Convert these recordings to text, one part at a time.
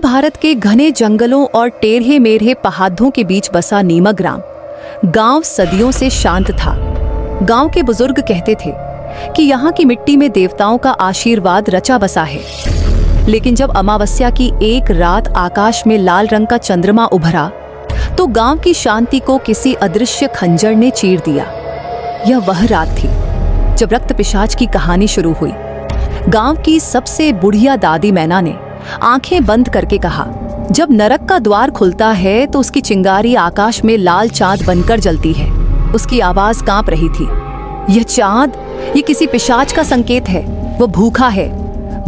भारत के घने जंगलों और टेढ़े मेढ़े पहाड़ों के बीच बसा नीमक ग्राम गांव सदियों से शांत था। गांव के बुजुर्ग कहते थे कि यहाँ की मिट्टी में देवताओं का आशीर्वाद रचा बसा है। लेकिन जब अमावस्या की एक रात आकाश में लाल रंग का चंद्रमा उभरा तो गांव की शांति को किसी अदृश्य खंजर ने चीर दिया। यह वह रात थी जब रक्त पिशाच की कहानी शुरू हुई। गांव की सबसे बुढ़िया दादी मैना ने आंखें बंद करके कहा, जब नरक का द्वार खुलता है तो उसकी चिंगारी आकाश में लाल चांद बनकर जलती है। उसकी आवाज कांप रही थी। यह चांद, ये किसी पिशाच का संकेत है। वो भूखा है,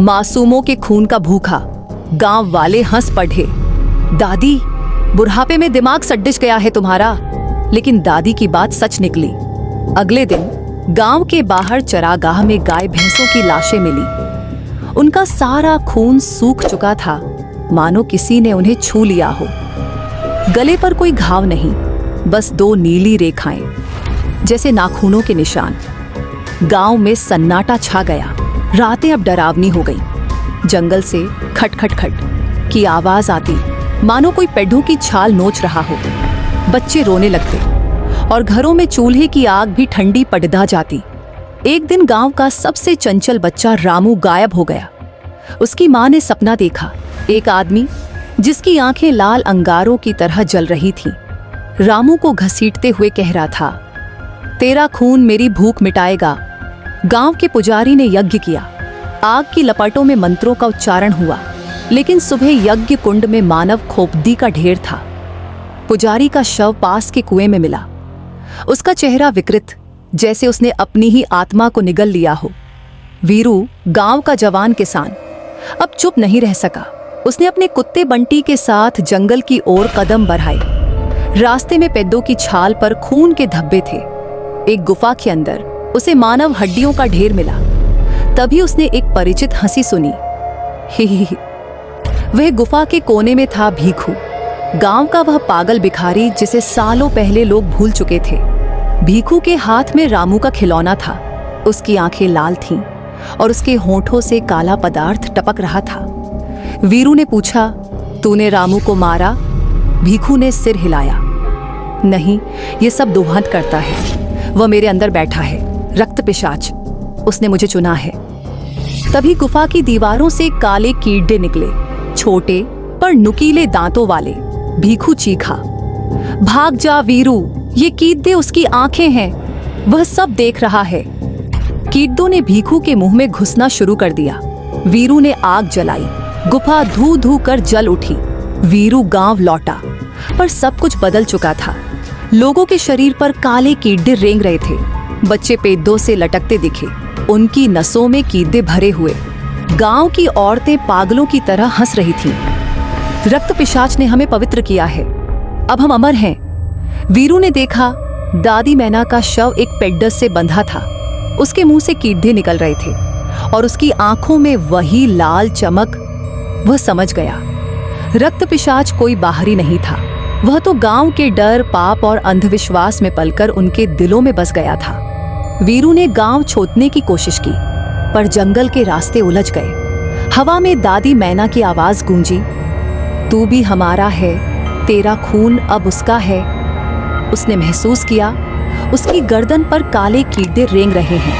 मासूमों के खून का भूखा। गांव वाले हंस पड़े। दादी, बुढ़ापे में दिमाग सड्डिश गया है तुम्हारा। लेकिन दादी की बात सच निकली। अगले दिन गांव के बाहर चरागाह में गाय भैंसों की लाशें मिली। उनका सारा खून सूख चुका था, मानो किसी ने उन्हें छू लिया हो। गले पर कोई घाव नहीं, बस दो नीली रेखाएं जैसे नाखूनों के निशान। गांव में सन्नाटा छा गया। रातें अब डरावनी हो गई। जंगल से खट खट खट की आवाज आती, मानो कोई पेड़ों की छाल नोच रहा हो। बच्चे रोने लगते और घरों में चूल्हे की आग भी ठंडी पड़दा जाती। एक दिन गांव का सबसे चंचल बच्चा रामू गायब हो गया। उसकी मां ने सपना देखा, एक आदमी जिसकी आंखें लाल अंगारों की तरह जल रही थीं, रामू को घसीटते हुए कह रहा था, तेरा खून मेरी भूख मिटाएगा। गांव के पुजारी ने यज्ञ किया। आग की लपटों में मंत्रों का उच्चारण हुआ, लेकिन सुबह यज्ञ कुंड में मानव खोपड़ी का ढेर था। पुजारी का शव पास के कुएं में मिला। उसका चेहरा विकृत, जैसे उसने अपनी ही आत्मा को निगल लिया हो। वीरू, गांव का जवान किसान, अब चुप नहीं रह सका। उसने अपने कुत्ते बंटी के साथ जंगल की ओर कदम बढ़ाए। रास्ते में पेड़ों की छाल पर खून के धब्बे थे। एक गुफा के अंदर उसे मानव हड्डियों का ढेर मिला। तभी उसने एक परिचित हंसी सुनी। ही। वह गुफा के कोने में था भीखू, गांव का वह पागल भिखारी जिसे सालों पहले लोग भूल चुके थे। भीखू के हाथ में रामू का खिलौना था। उसकी आंखें लाल थीं और उसके होंठों से काला पदार्थ टपक रहा था। वीरू ने पूछा, तूने रामू को मारा? भीखू ने सिर हिलाया। नहीं, ये सब दोहद करता है। वह मेरे अंदर बैठा है, रक्त पिशाच। उसने मुझे चुना है। तभी गुफा की दीवारों से काले कीड़े निकले, छोटे पर नुकीले दांतों वाले। भीखू चीखा, भाग जा वीरू, ये कीड़े उसकी आंखें हैं, वह सब देख रहा है। कीड़ों ने भीखू के मुंह में घुसना शुरू कर दिया। वीरू ने आग जलाई। गुफा धू धू कर जल उठी। वीरू गांव लौटा, पर सब कुछ बदल चुका था। लोगों के शरीर पर काले कीड़े रेंग रहे थे। बच्चे पेड़ों से लटकते दिखे, उनकी नसों में कीड़े भरे हुए। गांव की औरतें पागलों की तरह हंस रही थीं। रक्त पिशाच ने हमें पवित्र किया है, अब हम अमर हैं। वीरू ने देखा, दादी मैना का शव एक पेड्डर से बंधा था। उसके मुंह से कीड़े निकल रहे थे और उसकी आंखों में वही लाल चमक। वह समझ गया, रक्त पिशाच कोई बाहरी नहीं था। वह तो गांव के डर, पाप और अंधविश्वास में पलकर उनके दिलों में बस गया था। वीरू ने गांव छोड़ने की कोशिश की, पर जंगल के रास्ते उलझ गए। हवा में दादी मैना की आवाज गूंजी, तू भी हमारा है, तेरा खून अब उसका है। उसने महसूस किया, उसकी गर्दन पर काले कीड़े रेंग रहे हैं।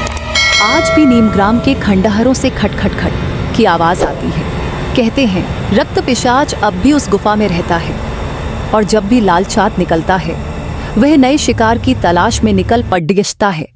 आज भी नीमग्राम के खंडहरों से खट खट खट की आवाज आती है। कहते हैं रक्त पिशाच अब भी उस गुफा में रहता है, और जब भी लाल चाँद निकलता है, वह नए शिकार की तलाश में निकल पड़ता है।